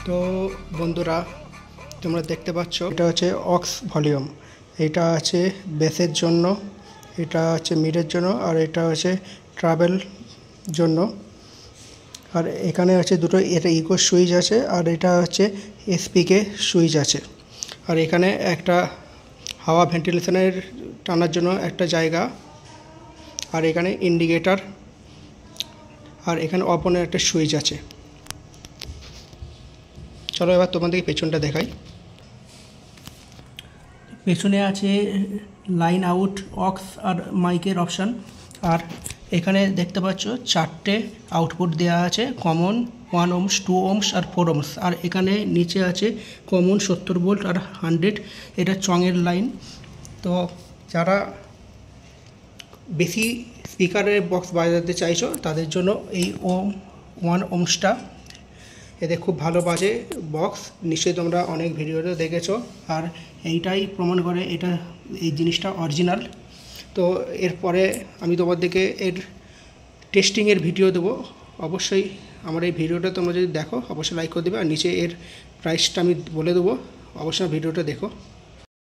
তো বন্ধুরা, তোমরা দেখতে পাচ্ছ এটা হচ্ছে অক্স ভলিউম। এটা আছে বেসের জন্য, এটা হচ্ছে মিডের জন্য, আর এটা হচ্ছে ট্রাভেল জন্য। আর এখানে আছে দুটো, এটা ইকো সুইচ আছে, আর এটা হচ্ছে এসপিকে সুইচ আছে। আর এখানে একটা হাওয়া ভেন্টিলেশনের টানার জন্য একটা জায়গা, আর এখানে ইন্ডিকেটর, আর এখানে অপনের একটা সুইচ আছে। চলো এবার তোমাদেরকে পেছনটা দেখাই। পেছনে আছে লাইন আউট, অক্স আর মাইকের অপশান। আর এখানে দেখতে পাচ্ছ চারটে আউটপুট দেওয়া আছে, কমন, 1 ohms, 2 ohms আর 4 ohms। আর এখানে নিচে আছে কমন 70 ভোল্ট আর 100, এটা চঙের লাইন। তো যারা বেশি স্পিকারের বক্স বাজাতে চাইছো তাদের জন্য এই 1 ohmsটা, এতে খুব ভালো বাজে বক্স। নিশ্চয়ই তোমরা অনেক ভিডিওতে দেখেছো, আর এইটাই প্রমাণ করে এটা, এই জিনিসটা অরিজিনাল। তো এরপরে আমি তোমাদেরকে এর টেস্টিংয়ের ভিডিও দেবো। অবশ্যই আমার এই ভিডিওটা তোমরা যদি দেখো অবশ্যই লাইক করে দেবে, আর নিচে এর প্রাইসটা আমি বলে দেবো, অবশ্যই ভিডিওটা দেখো।